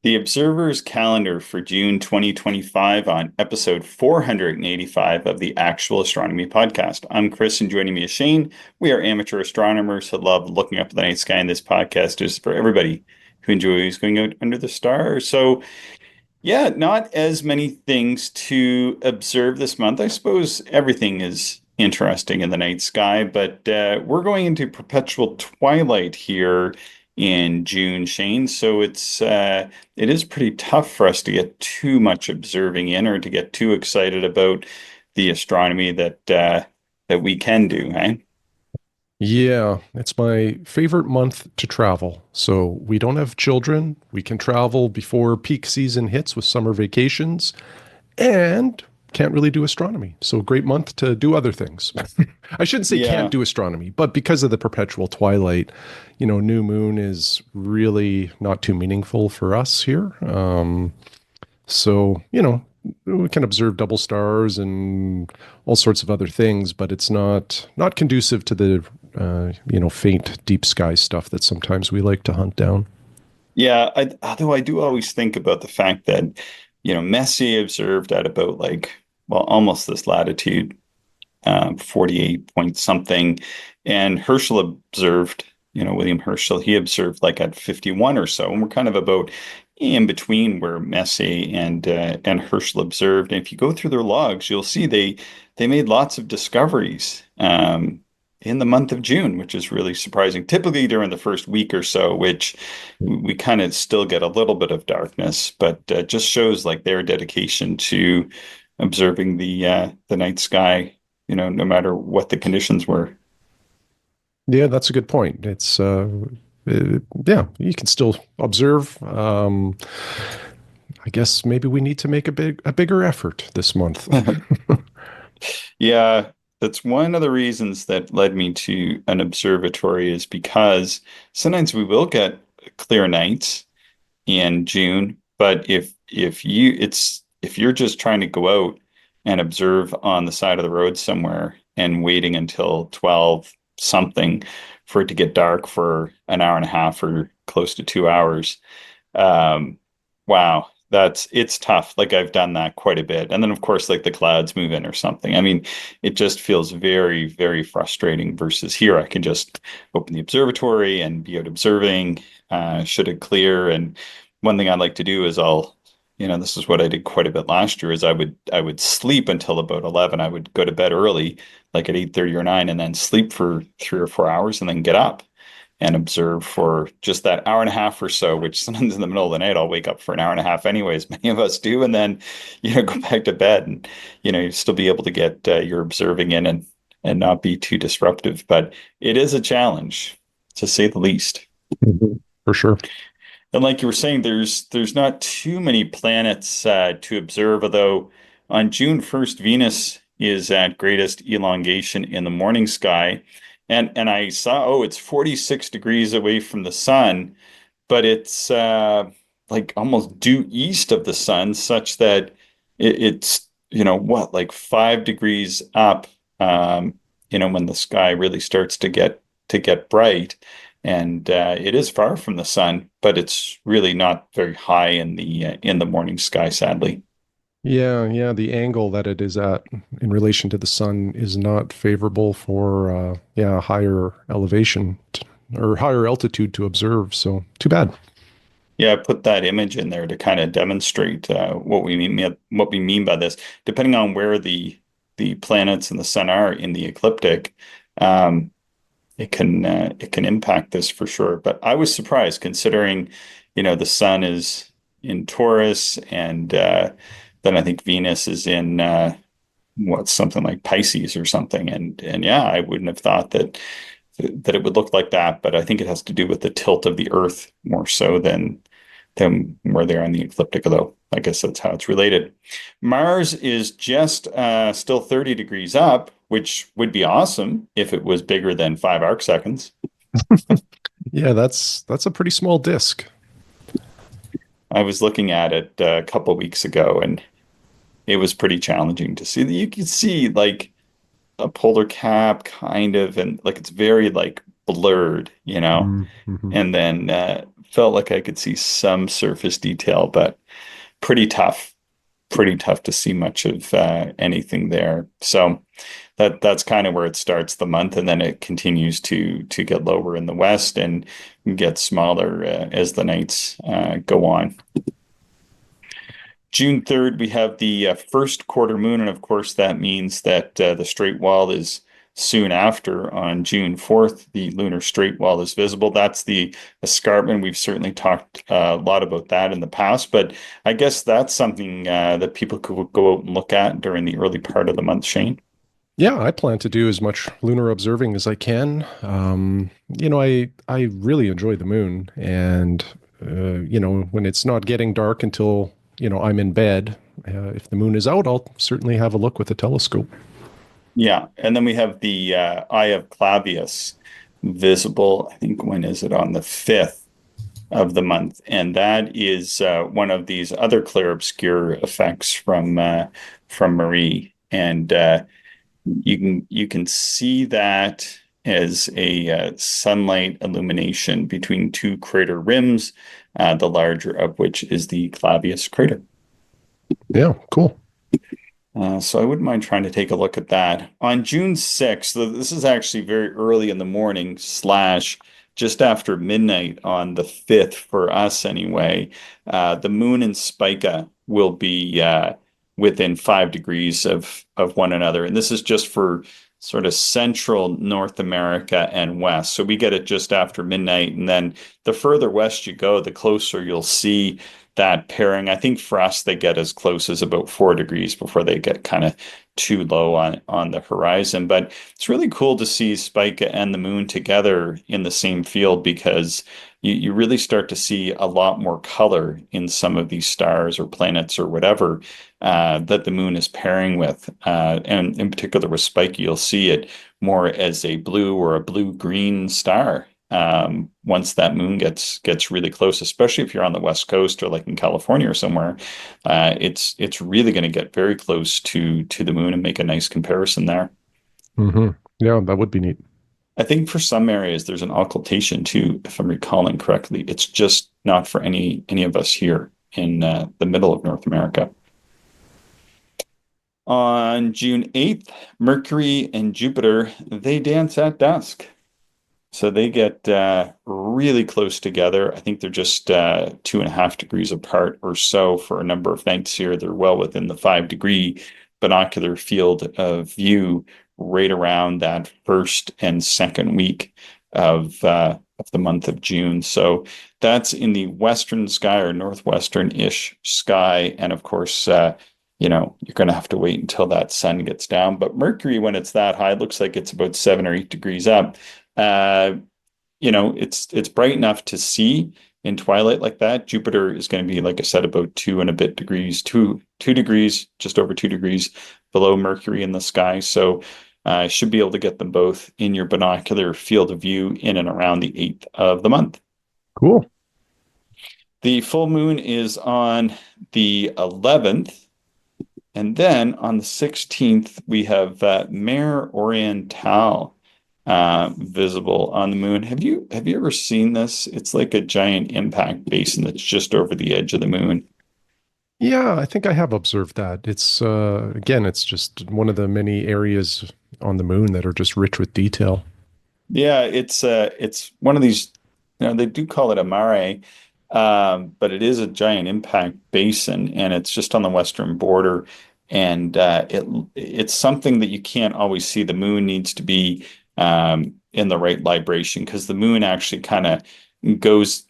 The Observer's calendar for June 2025 on episode 485 of the Actual Astronomy Podcast. I'm Chris, and joining me is Shane. We are amateur astronomers who love looking up at the night sky, and this podcast is for everybody who enjoys going out under the stars. So, yeah, not as many things to observe this month. I suppose everything is interesting in the night sky, but we're going into perpetual twilight here in June, Shane. So it is pretty tough for us to get too much observing in or to get too excited about the astronomy that we can do, eh? Yeah, it's my favorite month to travel. So we don't have children. We can travel before peak season hits with summer vacations and can't really do astronomy. So great month to do other things. I shouldn't say can't Yeah. do astronomy, but because of the perpetual twilight, new moon is really not too meaningful for us here. So we can observe double stars and all sorts of other things, but it's not conducive to the faint deep sky stuff that sometimes we like to hunt down. Yeah, although I do always think about the fact that, Messier observed at about well, almost this latitude, 48 point something. And Herschel observed, William Herschel, he observed like at 51 or so. And we're kind of about in between where Messier and Herschel observed. And if you go through their logs, you'll see they made lots of discoveries in the month of June, which is really surprising. Typically during the first week or so, which we kind of still get a little bit of darkness, but just shows like their dedication to observing the night sky, no matter what the conditions were. Yeah, that's a good point. Yeah, you can still observe. I guess maybe we need to make a bigger effort this month. Yeah, that's one of the reasons that led me to an observatory is because sometimes we will get clear nights in June, but if you're just trying to go out and observe on the side of the road somewhere and waiting until 12 something for it to get dark for an hour and a half or close to 2 hours. Wow, it's tough. Like I've done that quite a bit. And then of course like the clouds move in or something. I mean, it just feels very, very frustrating versus here I can just open the observatory and be out observing, should it clear. And one thing I like to do is this is what I did quite a bit last year is I would sleep until about 11. I would go to bed early, like at 8:30 or 9, and then sleep for 3 or 4 hours and then get up and observe for just that hour and a half or so, which sometimes in the middle of the night I'll wake up for an hour and a half anyways. Many of us do, and then go back to bed and you still be able to get your observing in and not be too disruptive. But it is a challenge, to say the least. Mhm. For sure. And like you were saying, there's not too many planets to observe, although on June 1st, Venus is at greatest elongation in the morning sky. And I saw, oh, it's 46 degrees away from the sun, but it's like almost due east of the sun, such that it's, what, like 5 degrees up, when the sky really starts to get bright. And it is far from the sun, but it's really not very high in the morning sky, sadly. Yeah. The angle that it is at in relation to the sun is not favorable for higher elevation or higher altitude to observe. So too bad. Yeah, I put that image in there to kind of demonstrate what we mean by this. Depending on where the planets and the sun are in the ecliptic, um, it can impact this for sure. But I was surprised considering, the sun is in Taurus and then I think Venus is in what's something like Pisces or something. And yeah, I wouldn't have thought that it would look like that, but I think it has to do with the tilt of the Earth more so than where they are in the ecliptic, although I guess that's how it's related. Mars is just still 30 degrees up, which would be awesome if it was bigger than 5 arcseconds. Yeah, that's a pretty small disk. I was looking at it a couple of weeks ago, and it was pretty challenging to see. You can see like a polar cap kind of, and like it's very like blurred, Mm-hmm. and then felt like I could see some surface detail, but pretty tough, pretty tough to see much of anything there. So that's kind of where it starts the month, and then it continues to get lower in the west and get smaller as the nights go on. June 3rd, we have the first quarter moon, and of course, that means that the straight wall is soon after. On June 4th, the lunar straight wall is visible. That's the escarpment. We've certainly talked a lot about that in the past, but I guess that's something that people could go out and look at during the early part of the month, Shane. Yeah, I plan to do as much lunar observing as I can. I really enjoy the moon, and when it's not getting dark until I'm in bed. If the moon is out, I'll certainly have a look with a telescope. Yeah, and then we have the Eye of Clavius visible. I think when is it on the 5th of the month, and that is one of these other clear obscure effects from Marie, and you can see that as a sunlight illumination between two crater rims, the larger of which is the Clavius crater. Yeah, cool. So I wouldn't mind trying to take a look at that. On June 6th, so this is actually very early in the morning, slash just after midnight on the 5th for us anyway, the moon and Spica will be within 5 degrees of one another. And this is just for sort of central North America and west. So we get it just after midnight. And then the further west you go, the closer you'll see that pairing. I think for us, they get as close as about 4 degrees before they get kind of too low on the horizon. But it's really cool to see Spica and the moon together in the same field because you really start to see a lot more color in some of these stars or planets or whatever that the moon is pairing with. And in particular with Spica, you'll see it more as a blue or a blue-green star once that moon gets really close, especially if you're on the West Coast or like in California or somewhere, it's really going to get very close to the moon and make a nice comparison there. Hmm. Yeah, that would be neat. I think for some areas there's an occultation too, if I'm recalling correctly. It's just not for any of us here in the middle of North America. On June 8th, Mercury and Jupiter, they dance at dusk. So they get really close together. I think they're just 2.5 degrees apart or so for a number of nights here. They're well within the 5 degree binocular field of view right around that first and second week of the month of June. So that's in the western sky or northwestern-ish sky. And of course, you're going to have to wait until that sun gets down. But Mercury, when it's that high, looks like it's about 7 or 8 degrees up. Uh, it's bright enough to see in twilight like that. Jupiter is going to be, like I said, about 2 and a bit degrees, 2 degrees, just over 2 degrees below Mercury in the sky. So I should be able to get them both in your binocular field of view in and around the 8th of the month. Cool. The full moon is on the 11th. And then on the 16th, we have Mare Orientale visible on the moon. Have you ever seen this? It's like a giant impact basin that's just over the edge of the moon. Yeah, I think I have observed that. It's again, it's just one of the many areas on the moon that are just rich with detail. Yeah, it's one of these, they do call it a mare, but it is a giant impact basin, and it's just on the western border. And it's something that you can't always see. The moon needs to be in the right libration because the moon actually goes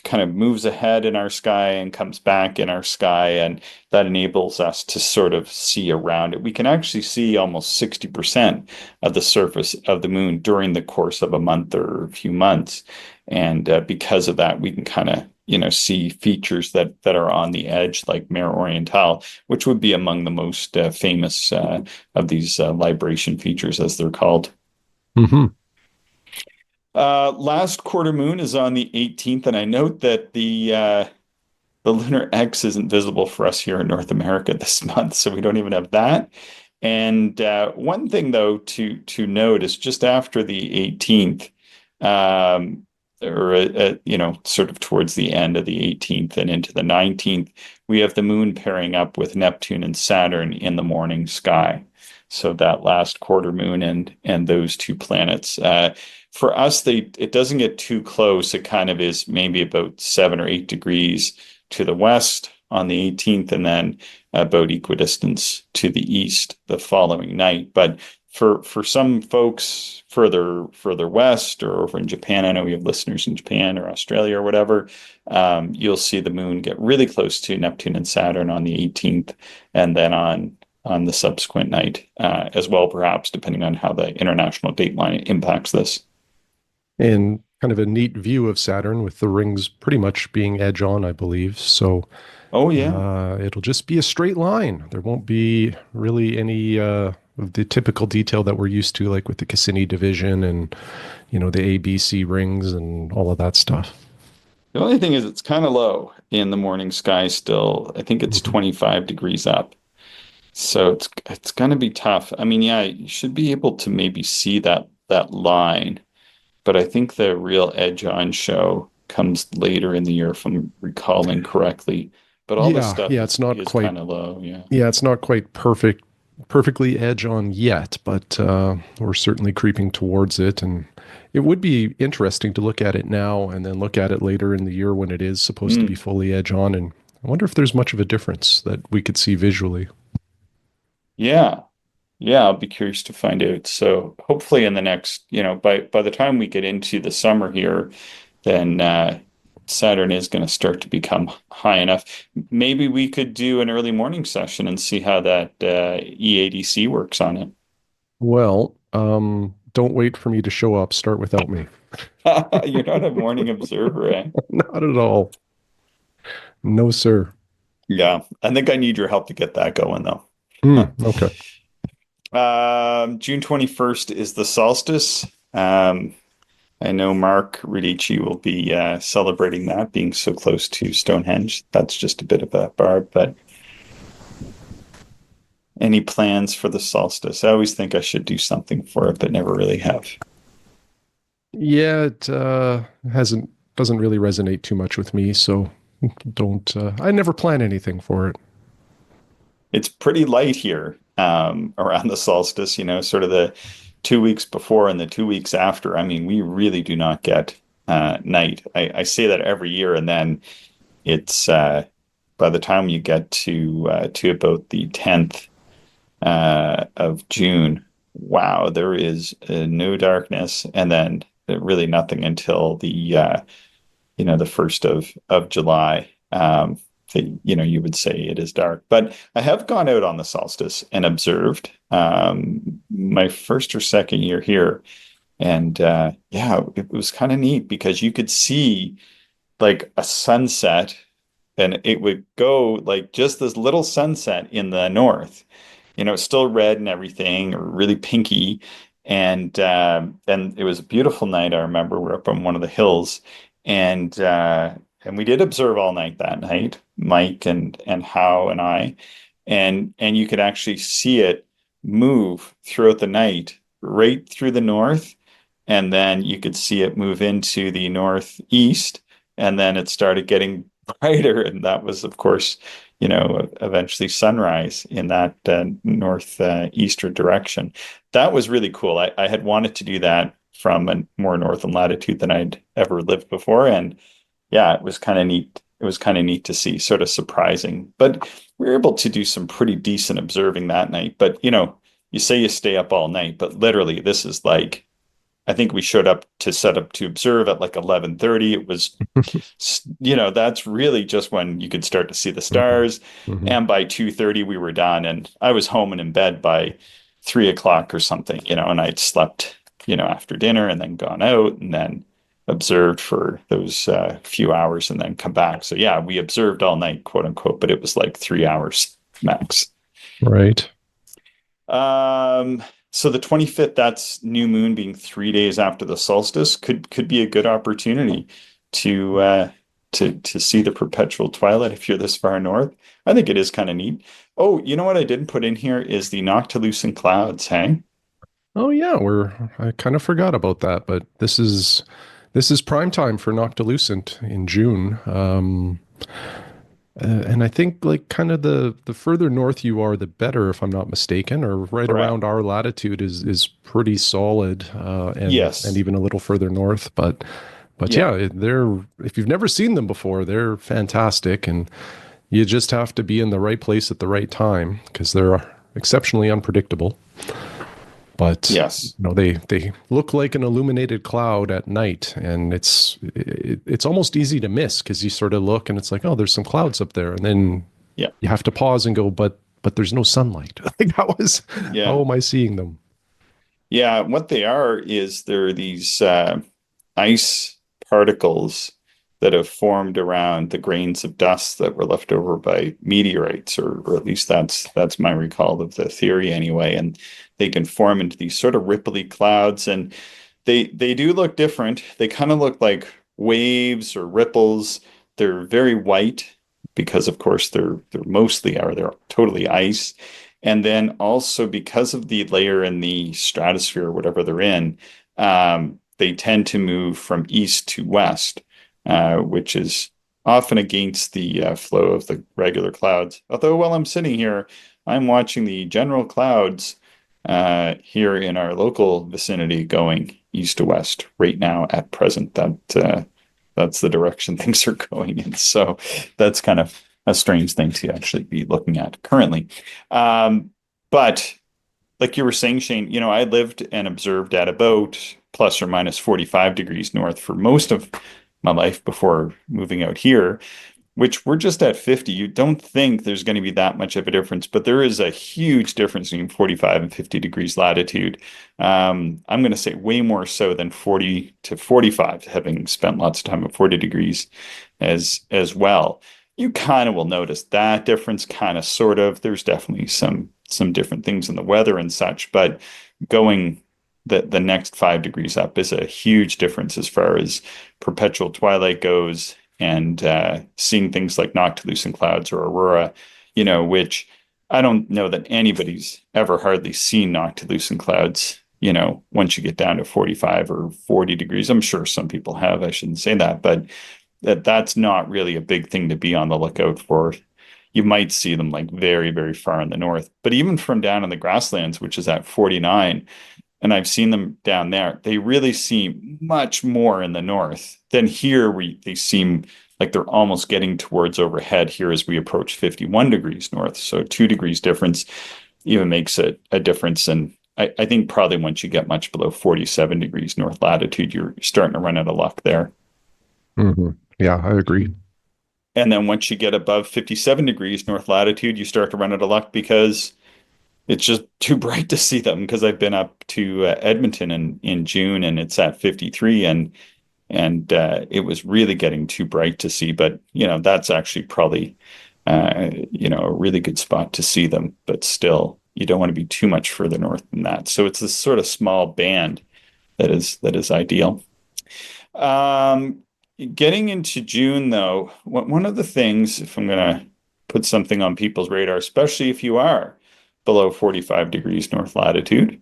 kind of moves ahead in our sky and comes back in our sky, and that enables us to sort of see around it. We can actually see almost 60% of the surface of the moon during the course of a month or a few months. And because of that, we can kind of see features that are on the edge, like Mare Orientale, which would be among the most famous of these libration features, as they're called. Hmm. Last quarter moon is on the 18th, and I note that the lunar X isn't visible for us here in North America this month, so we don't even have that. And one thing, though, to note is just after the 18th, um, or sort of towards the end of the 18th and into the 19th, we have the moon pairing up with Neptune and Saturn in the morning sky. So that last quarter moon and those two planets. For us, it doesn't get too close. It kind of is maybe about 7 or 8 degrees to the west on the 18th, and then about equidistance to the east the following night. But for some folks further west or over in Japan, I know we have listeners in Japan or Australia or whatever, you'll see the moon get really close to Neptune and Saturn on the 18th, and then on the subsequent night as well, perhaps, depending on how the international dateline impacts this. And kind of a neat view of Saturn with the rings pretty much being edge on, I believe. So Oh yeah. it'll just be a straight line. There won't be really any of the typical detail that we're used to, like with the Cassini division and, the ABC rings and all of that stuff. The only thing is it's kind of low in the morning sky still. I think it's Mhm. 25 degrees up. So it's going to be tough. I mean, yeah, you should be able to maybe see that line, but I think the real edge on show comes later in the year, if I'm recalling correctly. But all this Yeah, stuff yeah, is it's not is quite kind of low, yeah. Yeah, it's not quite perfectly edge on yet, but we're certainly creeping towards it. And it would be interesting to look at it now and then look at it later in the year when it is supposed to be Mm, fully edge on. And I wonder if there's much of a difference that we could see visually. yeah. Yeah, I'll be curious to find out. So hopefully in the next, by the time we get into the summer here, then Saturn is going to start to become high enough. Maybe we could do an early morning session and see how that EADC works on it. Well, don't wait for me to show up. Start without me. You're not a morning observer, eh? Not at all. No, sir. Yeah, I think I need your help to get that going, though. Okay. June 21st is the solstice. I know Mark Radici will be celebrating that, being so close to Stonehenge. That's just a bit of a barb, but any plans for the solstice? I always think I should do something for it, but never really have. Yeah, it hasn't doesn't really resonate too much with me, so don't I never plan anything for it. It's pretty light here around the solstice, sort of the 2 weeks before and the 2 weeks after. I mean, we really do not get night. I say that every year, and then it's by the time you get to about the 10th of June, wow, there is no darkness, and then really nothing until the 1st of July. You would say it is dark. But I have gone out on the solstice and observed my first or second year here. And yeah, it was kind of neat because you could see like a sunset, and it would go like just this little sunset in the north. It's still red and everything, or really pinky. And it was a beautiful night. I remember we're up on one of the hills, and we did observe all night that night, Mike and Howe and I, and you could actually see it move throughout the night, right through the north, and then you could see it move into the northeast, and then it started getting brighter, and that was, of course, eventually sunrise in that northeastern direction. That was really cool. I had wanted to do that from a more northern latitude than I'd ever lived before, and yeah, it was kind of neat. It was kind of neat to see, sort of surprising. But we were able to do some pretty decent observing that night. But you say you stay up all night, but literally this is like, I think we showed up to set up to observe at like 11:30. It was, that's really just when you could start to see the Mhm, stars. mhm. And by 2:30 we were done, and I was home and in bed by 3 o'clock or something, and I'd slept, after dinner and then gone out and then observed for those few hours and then come back. So yeah, we observed all night, quote unquote, but it was like 3 hours max. Right. So the 25th, that's new moon being 3 days after the solstice, could be a good opportunity to to see the perpetual twilight if you're this far north. I think it is kind of neat. Oh, you know what I didn't put in here is the noctilucent clouds, hey? Oh yeah, I kind of forgot about that, but this is prime time for Noctilucent in June. And I think like kind of the further north you are, the better, if I'm not mistaken, or right Correct. around our latitude is pretty solid, and Yes. even a little further north. But Yeah. yeah, they're if you've never seen them before, they're fantastic, and you just have to be in the right place at the right time because they're exceptionally unpredictable. But Yes. they look like an illuminated cloud at night, and it's almost easy to miss because you sort of look and it's like, oh, there's some clouds up there, and then Yeah. you have to pause and go, but there's no sunlight. Like how Yeah. am I seeing them? Yeah. What they are is they're these ice particles that have formed around the grains of dust that were left over by meteorites, or at least that's my recall of the theory anyway. And they can form into these sort of ripply clouds, and they do look different. They kind of look like waves or ripples. They're very white because, of course, they're mostly or they're totally ice. And then also because of the layer in the stratosphere, or whatever they're in, they tend to move from east to west, which is often against the flow of the regular clouds. Although while I'm sitting here, I'm watching the general clouds here in our local vicinity going east to west right now at present. That's the direction things are going in. So that's kind of a strange thing to actually be looking at currently. But like you were saying, Shane, I lived and observed at about plus or minus 45 degrees north for most of my life before moving out here, which we're just at 50. You don't think there's going to be that much of a difference, but there is a huge difference between 45 and 50 degrees latitude. I'm going to say way more so than 40 to 45, having spent lots of time at 40 degrees as well. You kind of will notice that difference, kind of sort of. There's definitely some different things in the weather and such, but going the next 5 degrees up is a huge difference as far as perpetual twilight goes, and seeing things like noctilucent clouds or aurora, which I don't know that anybody's ever hardly seen noctilucent clouds, once you get down to 45 or 40 degrees. I'm sure some people have, I shouldn't say that, but that's not really a big thing to be on the lookout for. You might see them like very, very far in the north, but even from down in the grasslands, which is at 49, and I've seen them down there, they really seem much more in the north than here. They seem like they're almost getting towards overhead here as we approach 51 degrees north. So 2 degrees difference even makes a difference. And I think probably once you get much below 47 degrees north latitude, you're starting to run out of luck there. Hmm. Yeah, I agree. And then once you get above 57 degrees north latitude, you start to run out of luck because it's just too bright to see them. Because I've been up to Edmonton in June, and it's at 53, and it was really getting too bright to see. But that's actually probably a really good spot to see them. But still, you don't want to be too much further north than that. So it's this sort of small band that is ideal. Um, Getting into June, though, one of the things, if I'm going to put something on people's radar, especially if you are below 45 degrees north latitude,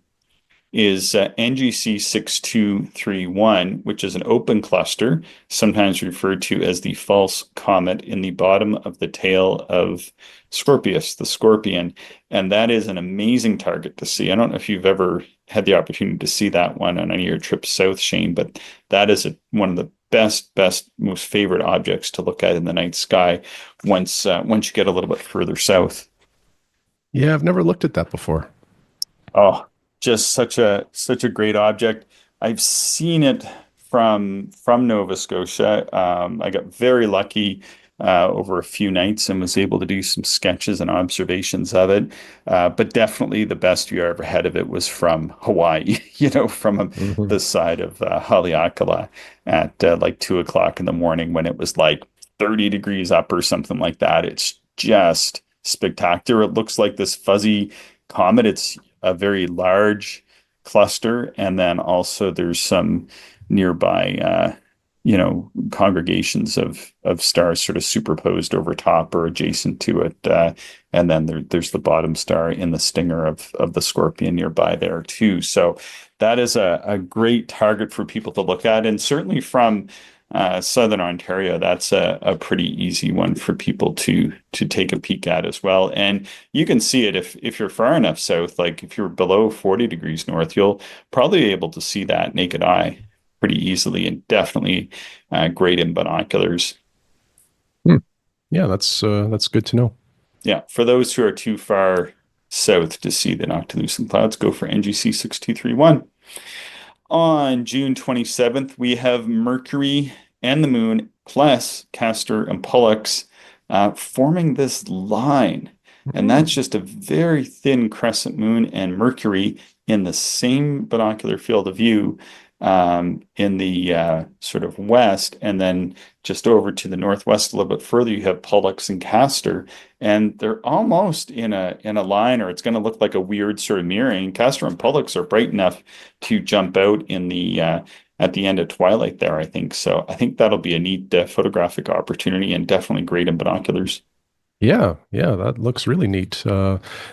is NGC 6231, which is an open cluster, sometimes referred to as the false comet in the bottom of the tail of Scorpius, the scorpion. And that is an amazing target to see. I don't know if you've ever had the opportunity to see that one on any of your trips south, Shane, but that is one of the best, most favorite objects to look at in the night sky once you get a little bit further south. Yeah, I've never looked at that before. Oh, just such a great object. I've seen it from Nova Scotia. I got very lucky over a few nights and was able to do some sketches and observations of it. But definitely the best view I ever had of it was from Hawaii, from Hmm. the side of Haleakala at like 2 o'clock in the morning when it was like 30 degrees up or something like that. It's just spectacular. It looks like this fuzzy comet. It's a very large cluster, and then also there's some nearby congregations of stars sort of superposed over top or adjacent to it. And then there's the bottom star in the stinger of the Scorpion nearby there too. So that is a great target for people to look at. And certainly from Southern Ontario, that's a pretty easy one for people to take a peek at as well. And you can see it if you're far enough south, like if you're below 40 degrees north, you'll probably be able to see that naked eye pretty easily, and definitely great in binoculars. Hmm. Yeah, that's good to know. Yeah, for those who are too far south to see the noctilucent clouds, go for NGC 6231. On June 27th, we have Mercury and the Moon plus Castor and Pollux forming this line. And that's just a very thin crescent moon and Mercury in the same binocular field of view in the sort of west. And then just over to the northwest a little bit further, you have Pollux and Castor. And they're almost in a line, or it's going to look like a weird sort of mirroring. Castor and Pollux are bright enough to jump out in the at the end of twilight there, I think. So I think that'll be a neat photographic opportunity and definitely great in binoculars. Yeah, yeah, that looks really neat.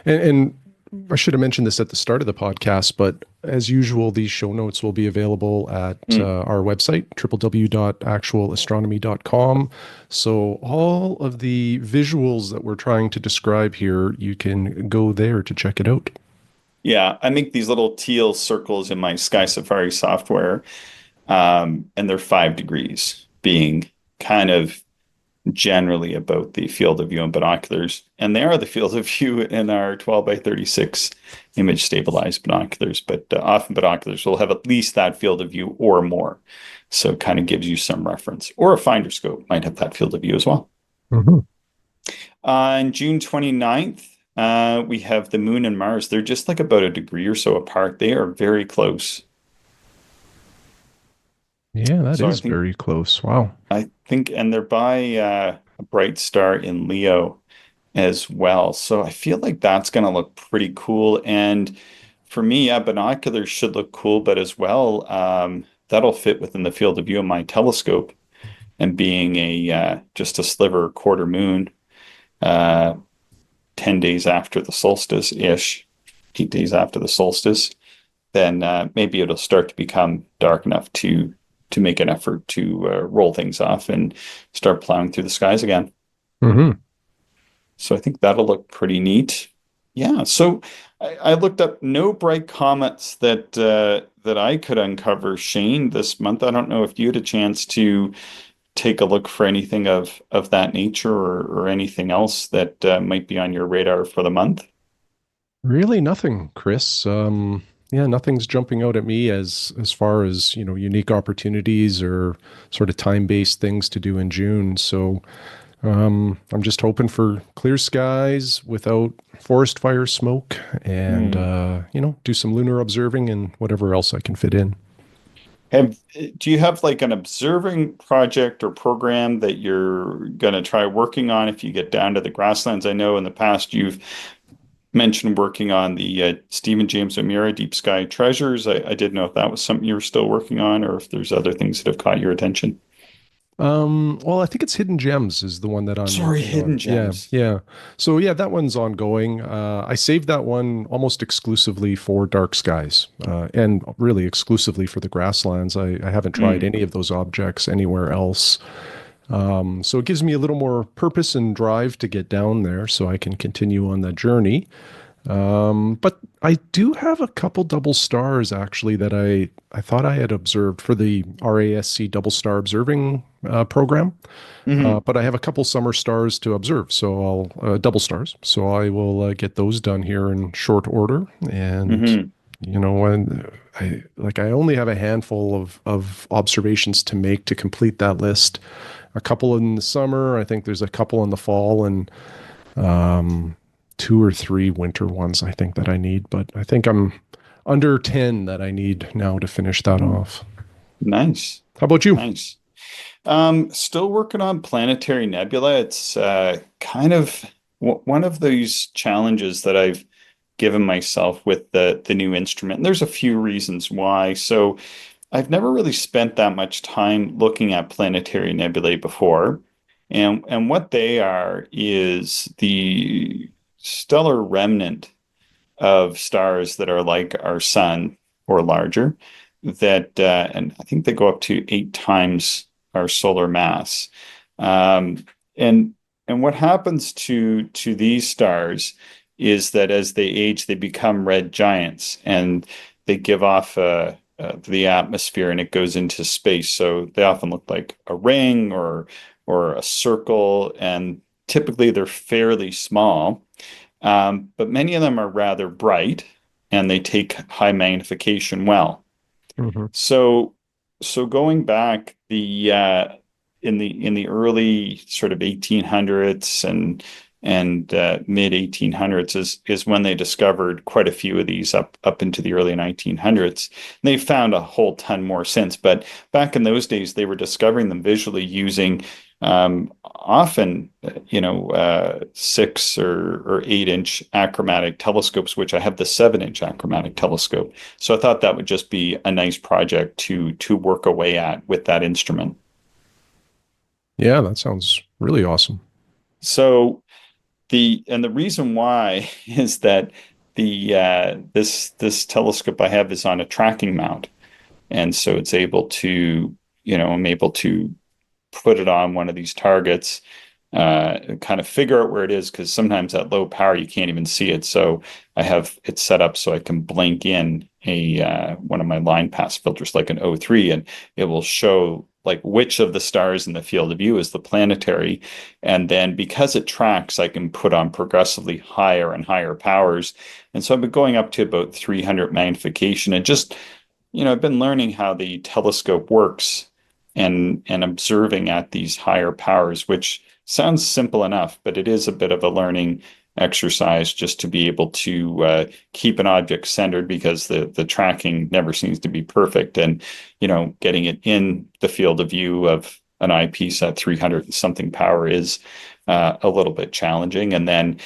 And I should have mentioned this at the start of the podcast, but as usual, these show notes will be available at our website, www.actualastronomy.com. So all of the visuals that we're trying to describe here, you can go there to check it out. Yeah, I make these little teal circles in my Sky Safari software, and they're 5 degrees, being kind of generally about the field of view in binoculars. And they are the field of view in our 12 by 36 image stabilized binoculars. But often binoculars will have at least that field of view or more. So it kind of gives you some reference. Or a finder scope might have that field of view as well. Mm-hmm. On June 29th, we have the Moon and Mars. They're just like about a degree or so apart. They are very close. Yeah, that is very close. Wow. I think, and they're by a bright star in Leo as well. So I feel like that's going to look pretty cool. And for me, yeah, binoculars should look cool, but as well, that'll fit within the field of view of my telescope. And being a just a sliver quarter moon, 10 days after the solstice-ish, 8 days after the solstice, then maybe it'll start to become dark enough to make an effort to roll things off and start plowing through the skies again. Mm-hmm. So I think that'll look pretty neat. Yeah. So I looked up no bright comets that I could uncover, Shane, this month. I don't know if you had a chance to take a look for anything of that nature or anything else that might be on your radar for the month. Really nothing, Chris. Yeah, nothing's jumping out at me as far as, unique opportunities or sort of time-based things to do in June. So I'm just hoping for clear skies without forest fire smoke and, do some lunar observing and whatever else I can fit in. Do you have like an observing project or program that you're going to try working on if you get down to the grasslands? I know in the past you've mentioned working on the Stephen James O'Meara Deep Sky Treasures. I didn't know if that was something you were still working on or if there's other things that have caught your attention. Well, I think it's Hidden Gems is the one that I'm Sorry, working Hidden on. Gems. Yeah. So yeah, that one's ongoing. I saved that one almost exclusively for dark skies, and really exclusively for the grasslands. I haven't tried any of those objects anywhere else. So it gives me a little more purpose and drive to get down there so I can continue on that journey. But I do have a couple double stars actually that I thought I had observed for the RASC double star observing program. But I have a couple summer stars to observe, so I'll double stars. So I will get those done here in short order. And when I only have a handful of observations to make to complete that list. A couple in the summer, I think there's a couple in the fall, and 2 or 3 winter ones I think that I need, but I think I'm under 10 that I need now to finish that off. Nice. How about you? Nice. Still working on Planetary Nebula. It's kind of one of those challenges that I've given myself with the new instrument. And there's a few reasons why. So I've never really spent that much time looking at planetary nebulae before. And what they are is the stellar remnant of stars that are like our sun or larger, that and I think they go up to 8 times our solar mass. Um, and and what happens to these stars is that as they age, they become red giants, and they give off the atmosphere, and it goes into space. So they often look like a ring or a circle, and typically they're fairly small. But many of them are rather bright, and they take high magnification well. Hmm. So, so going back in the early sort of 1800s and mid 1800s is when they discovered quite a few of these up into the early 1900s. And they found a whole ton more since, but back in those days they were discovering them visually using often 6 or 8 inch achromatic telescopes, which I have the 7 inch achromatic telescope. So I thought that would just be a nice project to work away at with that instrument. Yeah, that sounds really awesome. So the reason why is that the this telescope I have is on a tracking mount, and so it's able to, I'm able to put it on one of these targets, kind of figure out where it is, because sometimes at low power you can't even see it. So I have it set up so I can blink in a one of my line pass filters, like an O3, and it will show like which of the stars in the field of view is the planetary. And then because it tracks, I can put on progressively higher and higher powers. And so I've been going up to about 300 magnification, and just, I've been learning how the telescope works and observing at these higher powers, which sounds simple enough, but it is a bit of a learning exercise just to be able to keep an object centered, because the tracking never seems to be perfect, and getting it in the field of view of an eyepiece at 300 and something power is a little bit challenging. And then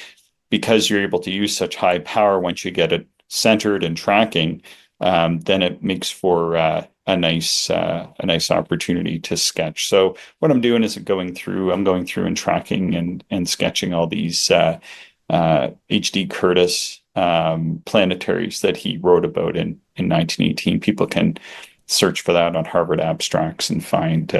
because you're able to use such high power, once you get it centered and tracking, then it makes for a nice opportunity to sketch. So what I'm doing is I'm going through and tracking and sketching all these H.D. Curtis planetaries that he wrote about in 1918. People can search for that on Harvard Abstracts and find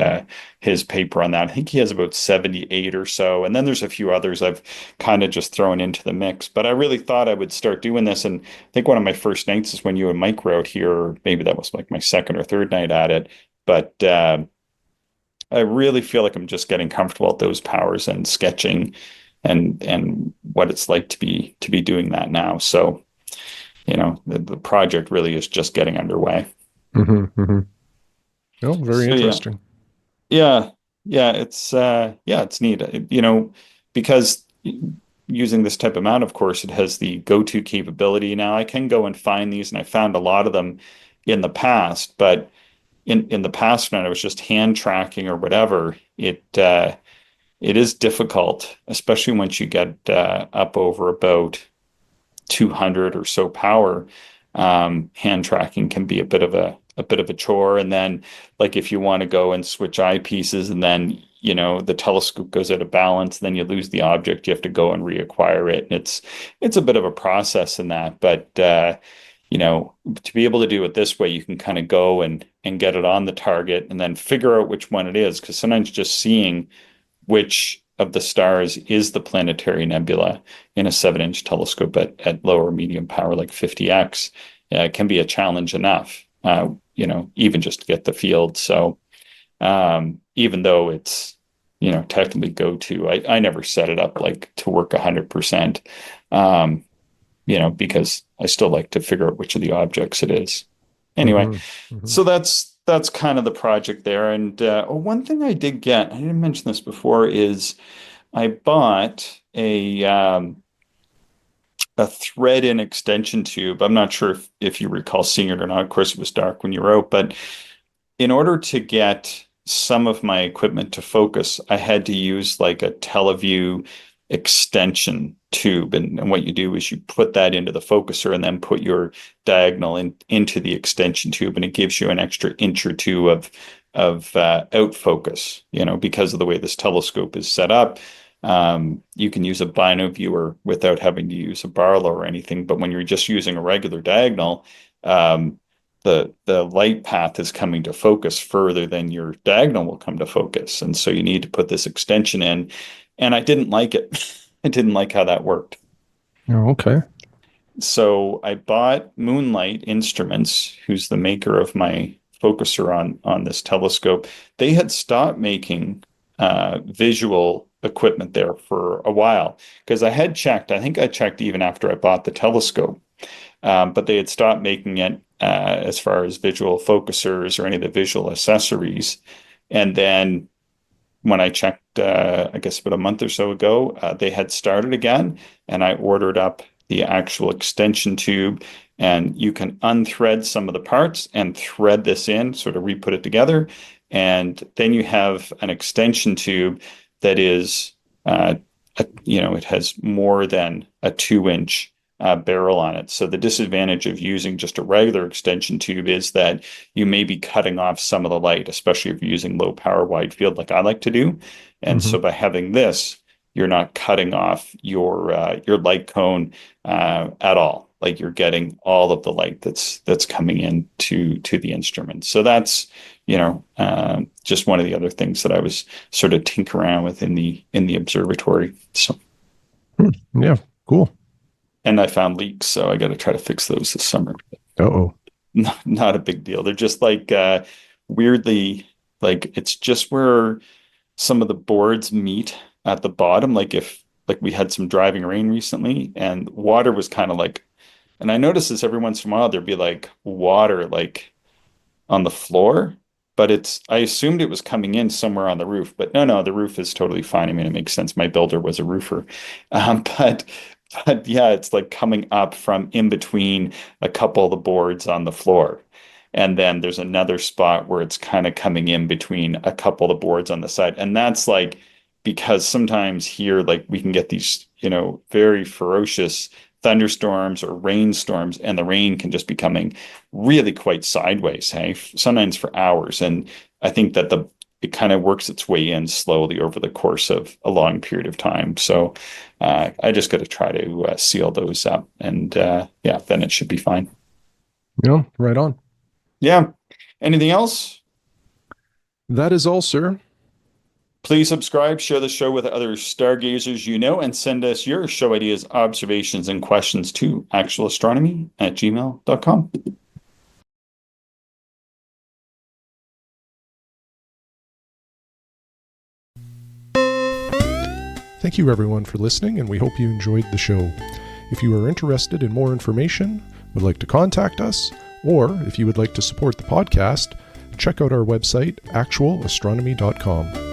his paper on that. I think he has about 78 or so. And then there's a few others I've kind of just thrown into the mix. But I really thought I would start doing this. And I think one of my first nights is when you and Mike were out here, or maybe that was like my second or third night at it. But I really feel like I'm just getting comfortable at those powers and sketching and what it's like to be doing that now. So, the project really is just getting underway. Hmm. Hmm. Oh, very So yeah, interesting. yeah, yeah, it's neat. Because using this type of mount, of course, it has the go-to capability. Now I can go and find these, and I found a lot of them in the past, but in the past when I was just hand tracking or whatever, it is difficult, especially once you get up over about 200 or so power. Hand tracking can be a bit of a chore. And then, like, if you want to go and switch eyepieces, and then the telescope goes out of balance, then you lose the object. You have to go and reacquire it. And it's a bit of a process in that. But to be able to do it this way, you can kind of go and get it on the target, and then figure out which one it is. Because sometimes just seeing which of the stars is the planetary nebula in a 7 inch telescope at low or medium power, like 50x, can be a challenge enough, even just to get the field. So even though it's, technically go to, I never set it up like to work 100%, because I still like to figure out which of the objects it is. Anyway, Hmm. Hmm. so that's kind of the project there. And one thing I did get, I didn't mention this before, is I bought a thread-in extension tube. I'm not sure if you recall seeing it or not. Of course, it was dark when you were out, but in order to get some of my equipment to focus, I had to use like a Teleview extension tube. And what you do is you put that into the focuser and then put your diagonal into the extension tube, and it gives you an extra inch or two of out focus, because of the way this telescope is set up. You can use a bino viewer without having to use a Barlow or anything, but when you're just using a regular diagonal, the light path is coming to focus further than your diagonal will come to focus. And so you need to put this extension in. And I didn't like it. I didn't like how that worked. Oh, okay. So I bought Moonlight Instruments, who's the maker of my focuser on this telescope. They had stopped making visual equipment there for a while, because I think I checked even after I bought the telescope. But they had stopped making it as far as visual focusers or any of the visual accessories. And then when I checked, I guess about a month or so ago, they had started again, and I ordered up the actual extension tube, and you can unthread some of the parts and thread this in, sort of re-put it together. And then you have an extension tube that is, it has more than a 2-inch barrel on it. So the disadvantage of using just a regular extension tube is that you may be cutting off some of the light, especially if you're using low power wide field like I like to do. And so by having this, you're not cutting off your light cone at all. Like, you're getting all of the light that's coming in to the instrument. So that's just one of the other things that I was sort of tinkering around with in the observatory. So yeah, cool. And I found leaks, so I got to try to fix those this summer. Uh-oh. Not a big deal. They're just like weirdly, like, it's just where some of the boards meet at the bottom. Like, if we had some driving rain recently, and water was kind of like, and I noticed this every once in a while, there'd be like water like on the floor, but I assumed it was coming in somewhere on the roof, but no, the roof is totally fine. I mean, it makes sense. My builder was a roofer. But yeah, it's like coming up from in between a couple of the boards on the floor. And then there's another spot where it's kind of coming in between a couple of the boards on the side. And that's like, because sometimes here, like, we can get these, very ferocious thunderstorms or rainstorms, and the rain can just be coming really quite sideways, sometimes for hours. And I think that it kind of works its way in slowly over the course of a long period of time. So I just got to try to seal those up, and then it should be fine. Yeah, right on. Yeah. Anything else? That is all, sir. Please subscribe, share the show with other stargazers and send us your show ideas, observations, and questions to actualastronomy@gmail.com. Thank you, everyone, for listening, and we hope you enjoyed the show. If you are interested in more information, would like to contact us, or if you would like to support the podcast, check out our website, actualastronomy.com.